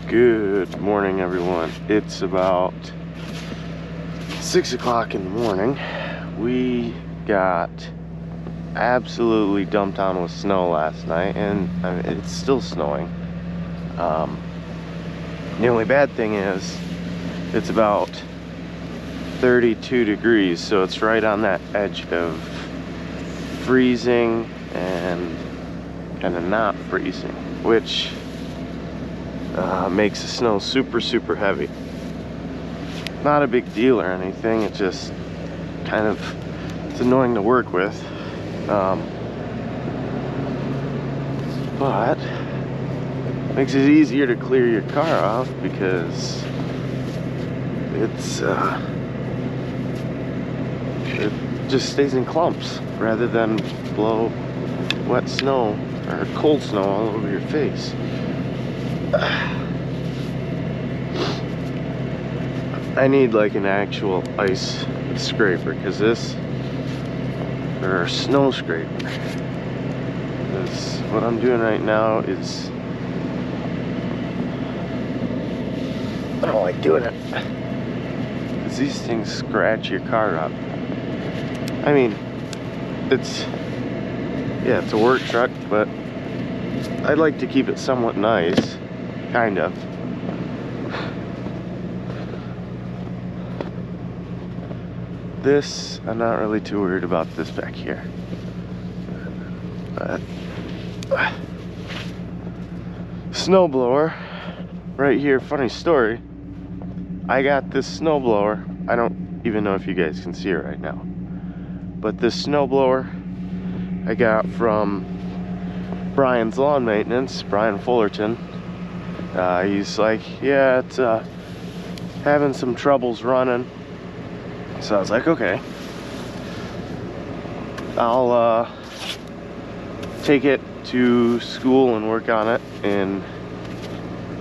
Good morning, everyone. It's about 6 o'clock in the morning. We got absolutely dumped on with snow last night, and it's still snowing. The only bad thing is it's about 32 degrees, so it's right on that edge of freezing and kind of not freezing, which makes the snow super heavy. Not a big deal or anything, it just kind of, it's annoying to work with. But makes it easier to clear your car off because it's it just stays in clumps rather than blow wet snow or cold snow all over your face. I need like an actual ice scraper, because this, or a snow scraper, because what I'm doing right now is, I don't like doing it, because these things scratch your car up. I mean, it's a work truck, but I'd like to keep it somewhat nice, kind of. This, I'm not really too worried about this back here. But snowblower right here. Funny story, I got this snowblower, I don't even know if you guys can see it right now, but this snowblower I got from Brian's Lawn Maintenance, Brian Fullerton. He's like, yeah, it's having some troubles running. So I was like, okay, I'll take it to school and work on it in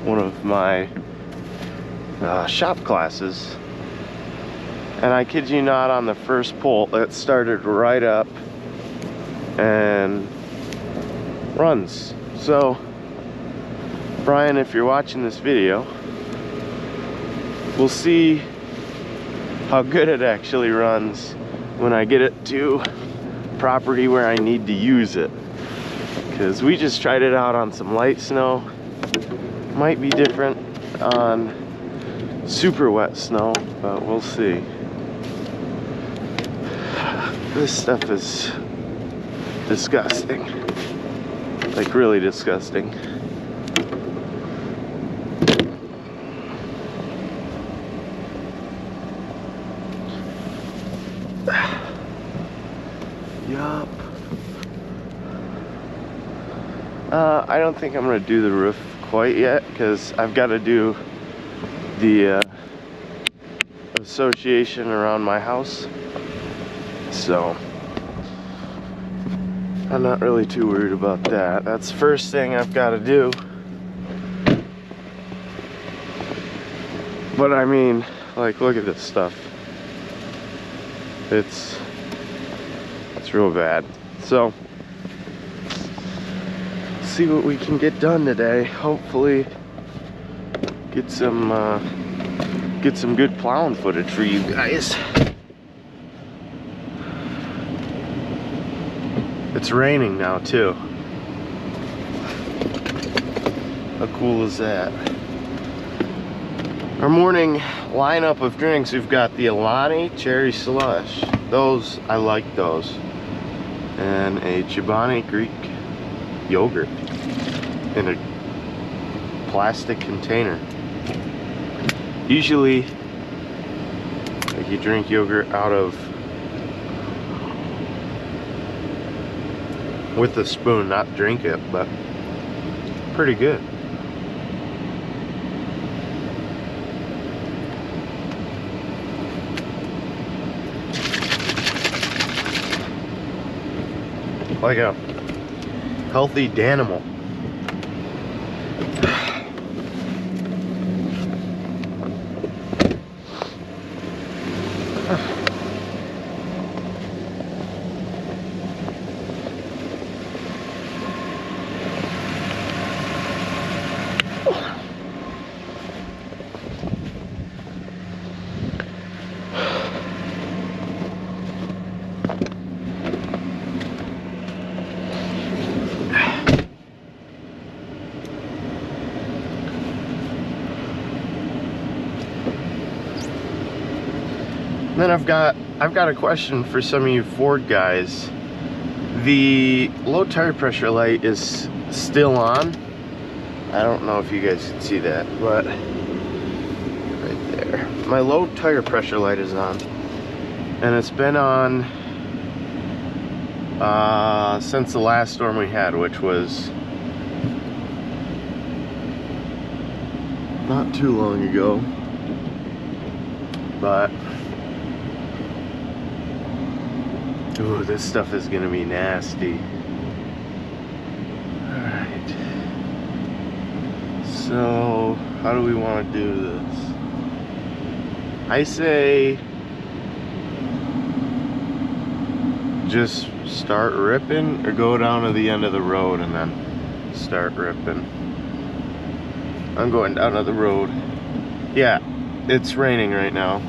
one of my shop classes. And I kid you not, on the first pull, it started right up and runs. So, Brian, if you're watching this video, we'll see how good it actually runs when I get it to property where I need to use it. Because we just tried it out on some light snow. Might be different on super wet snow, but we'll see. This stuff is disgusting. Like, really disgusting. Yup. I don't think I'm gonna do the roof quite yet, because I've got to do the association around my house. So I'm not really too worried about that. That's the first thing I've got to do. But I mean, like, look at this stuff. It's real bad. So see what we can get done today. Hopefully get some good plowing footage for you guys. It's raining now too. How cool is that? Our morning lineup of drinks, we've got the Alani Cherry Slush. Those, I like those. And a Chobani Greek yogurt in a plastic container. Usually, like, you drink yogurt out of with a spoon, not drink it, but pretty good. Like a healthy Danimal. Then I've got a question for some of you Ford guys. The low tire pressure light is still on. I don't know if you guys can see that, but right there. My low tire pressure light is on. And it's been on since the last storm we had, which was not too long ago. But ooh, this stuff is gonna be nasty. Alright. So, how do we want to do this? I say just start ripping, or go down to the end of the road and then start ripping. I'm going down to the road. Yeah, it's raining right now.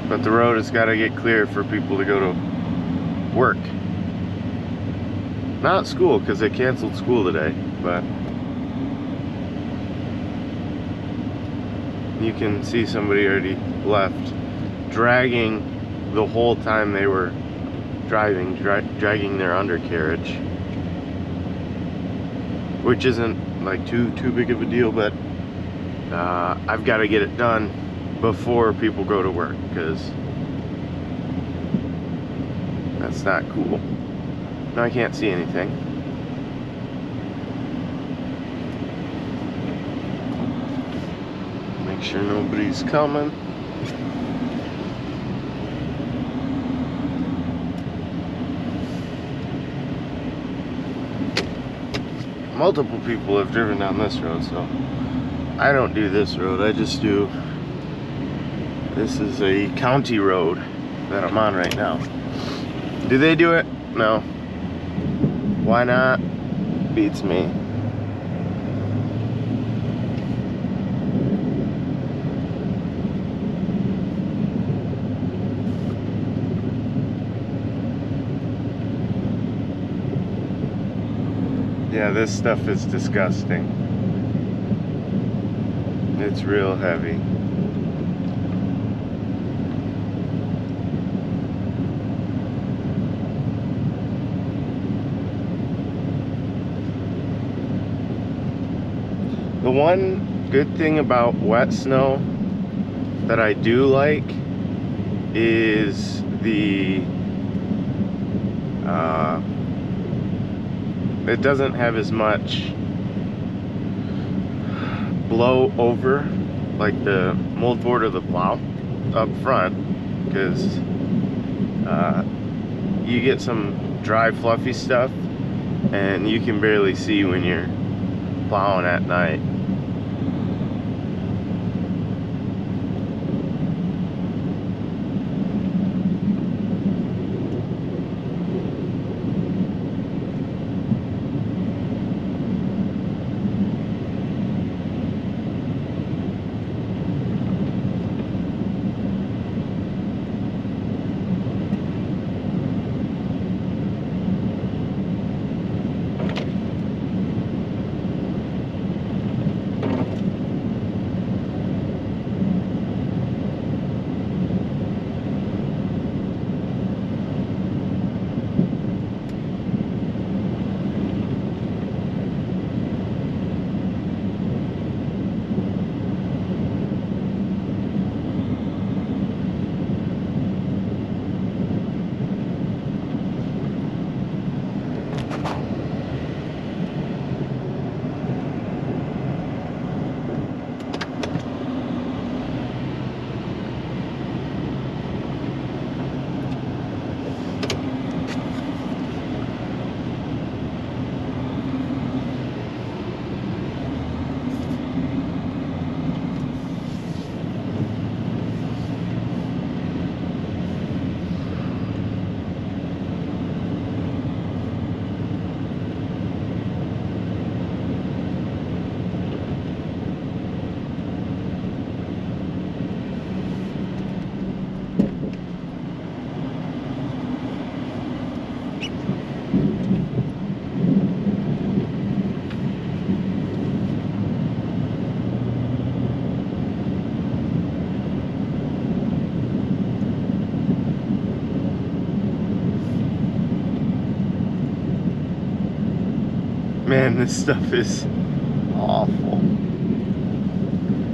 But the road has got to get clear for people to go to work. Not school, because they canceled school today, but you can see somebody already left, dragging the whole time they were driving, dragging their undercarriage, which isn't like too big of a deal, but I've got to get it done before people go to work, because that's not cool. Now I can't see anything. Make sure nobody's coming. Multiple people have driven down this road, so I don't do this road. I just do, this is a county road that I'm on right now. Do they do it? No. Why not? Beats me. Yeah, this stuff is disgusting. It's real heavy. The one good thing about wet snow that I do like is the it doesn't have as much blow over, like the moldboard of the plow up front, because you get some dry fluffy stuff and you can barely see when you're plowing at night. Man, this stuff is awful.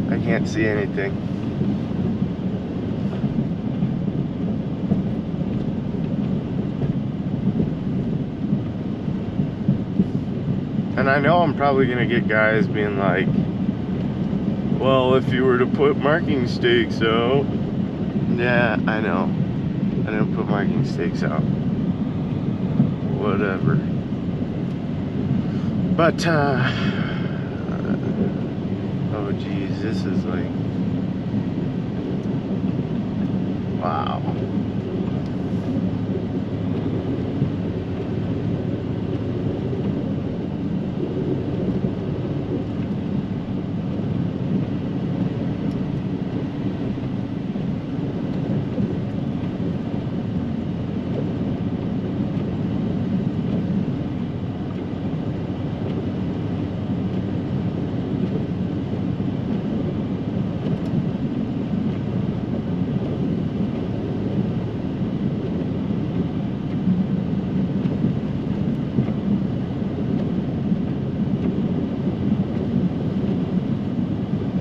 I can't see anything. And I know I'm probably gonna get guys being like, well, if you were to put marking stakes out. Yeah, I know. I didn't put marking stakes out. Whatever. But, oh geez, this is like, wow.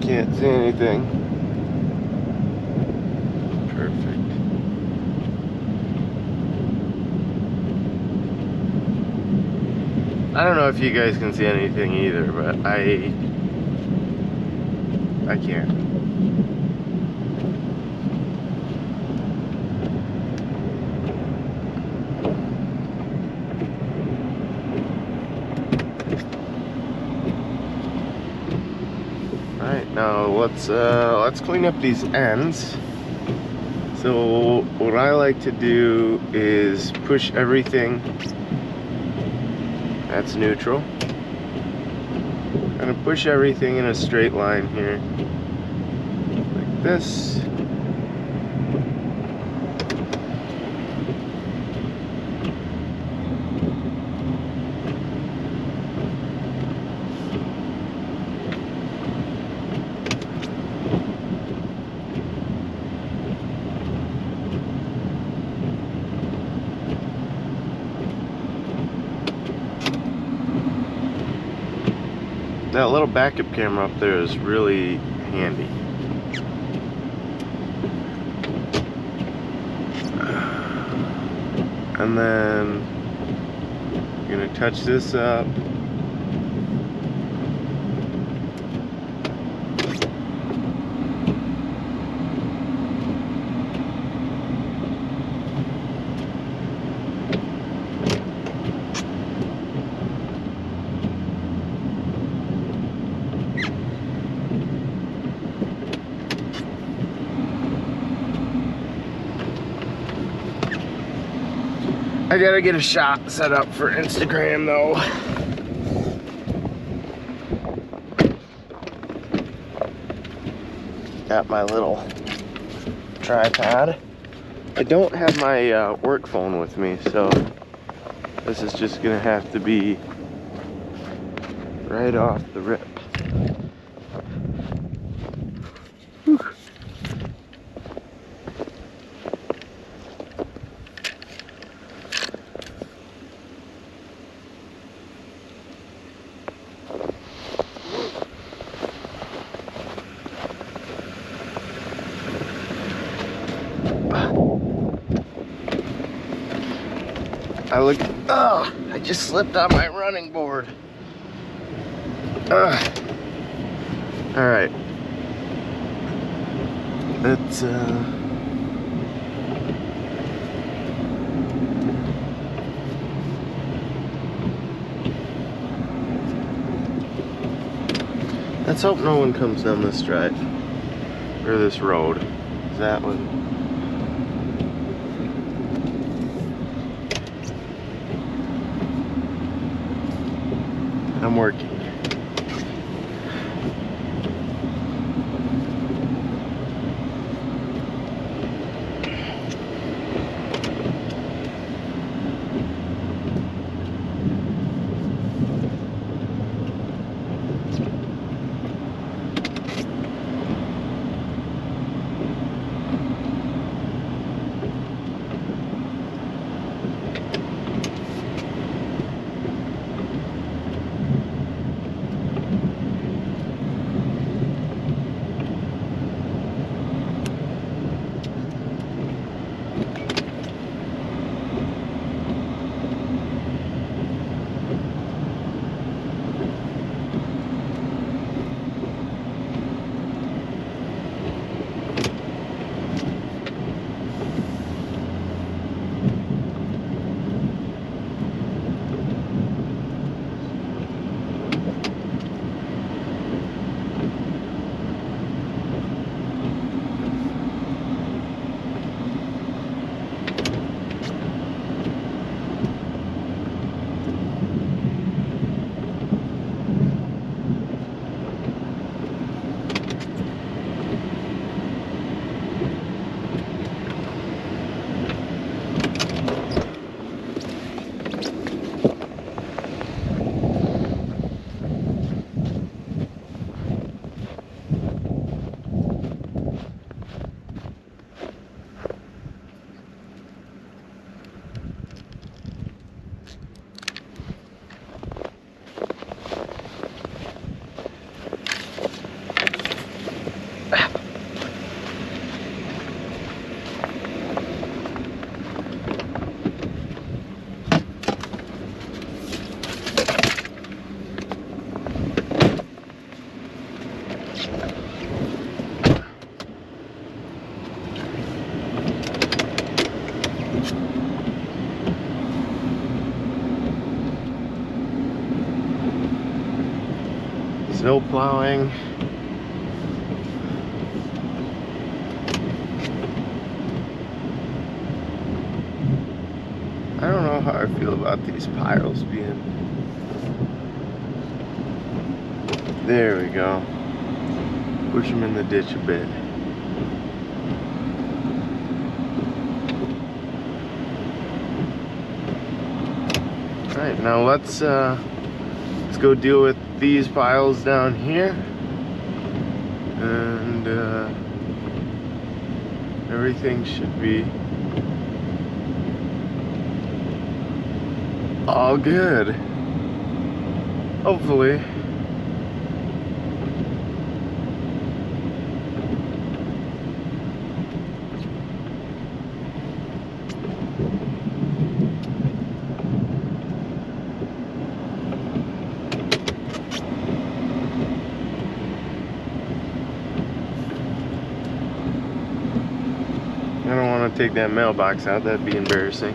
Can't see anything. Perfect. I don't know if you guys can see anything either, but I can't. Alright, now let's clean up these ends. So what I like to do is push everything that's neutral. I'm gonna push everything in a straight line here, like this. That little backup camera up there is really handy. And then I'm gonna touch this up. I gotta get a shot set up for Instagram though. Got my little tripod. I don't have my work phone with me, so this is just gonna have to be right off the rip. Whew. I just slipped on my running board. All right. Let's hope no one comes down this drive or this road. That one. I'm working. snow plowing. I don't know how I feel about these piles being... There we go. Push them in the ditch a bit. Alright, now let's go deal with these piles down here. And everything should be all good. Hopefully. I don't want to take that mailbox out, that'd be embarrassing.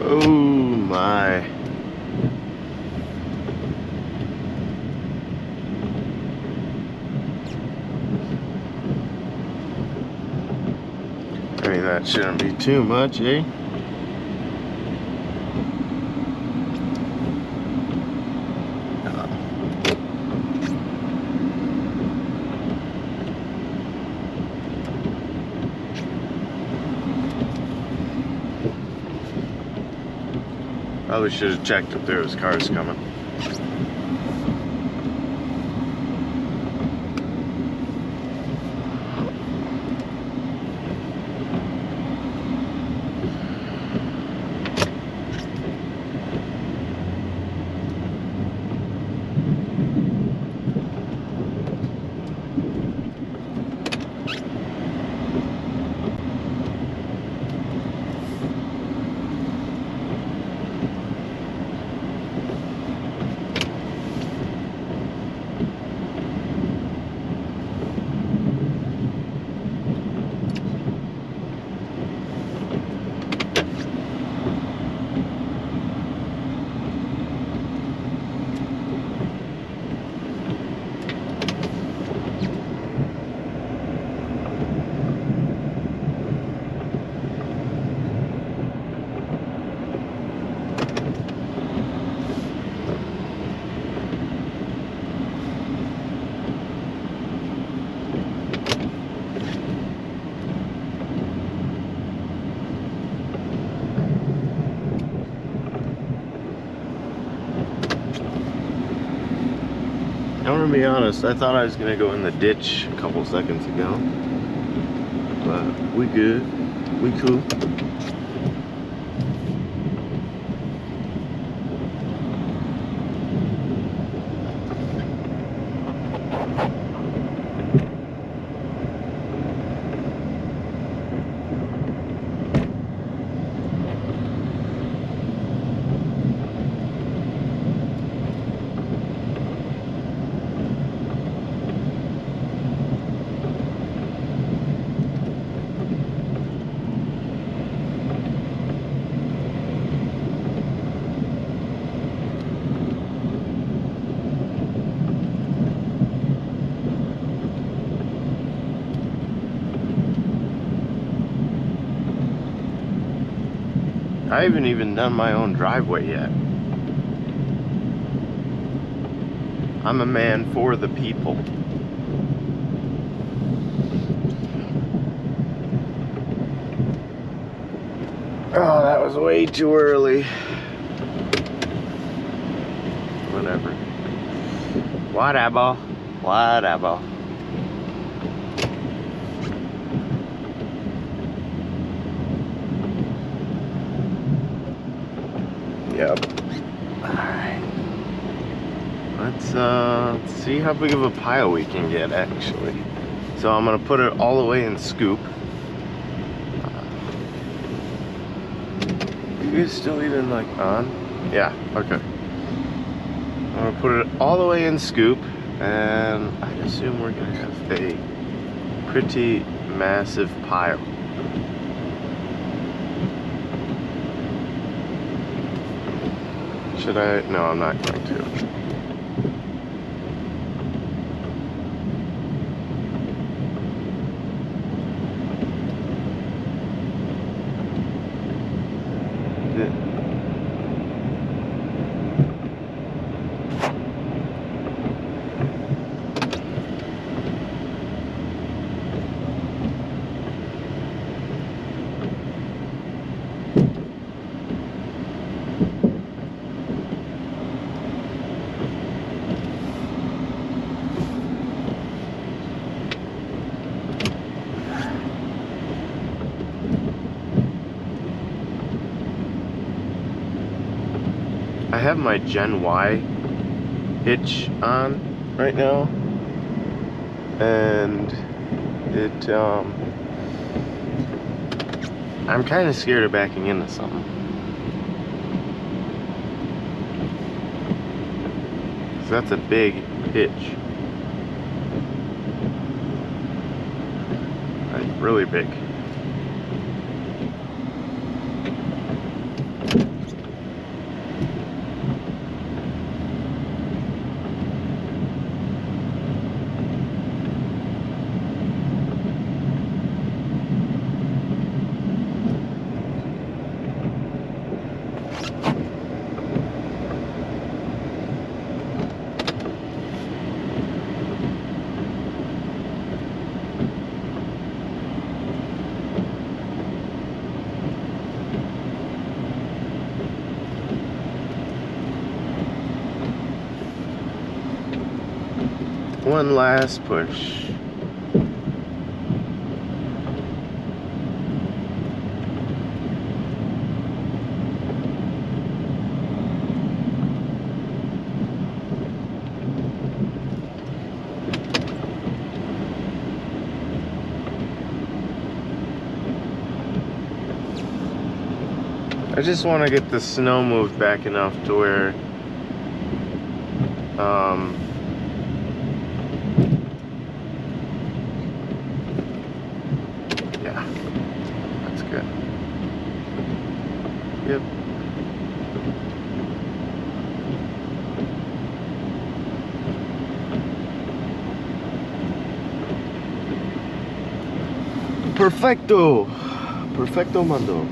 Oh my. I mean, that shouldn't be too much, eh? Probably should have checked if there was cars coming. I'm gonna be honest, I thought I was gonna go in the ditch a couple seconds ago. But we good. We cool. I haven't even done my own driveway yet. I'm a man for the people. Oh, that was way too early. Whatever. Whatever. Whatever. Yep. Alright. Let's see how big of a pile we can get, actually. So I'm gonna put it all the way in scoop. You guys still even like on? Yeah, okay. I'm gonna put it all the way in scoop, and I assume we're gonna have a pretty massive pile. Should I? No, I'm not going to. I have my Gen Y hitch on right now, and it I'm kind of scared of backing into something. 'Cause that's a big hitch. Like really big. One last push. I just want to get the snow moved back enough to where yeah, that's good. Yep. Perfecto. Perfecto, mando.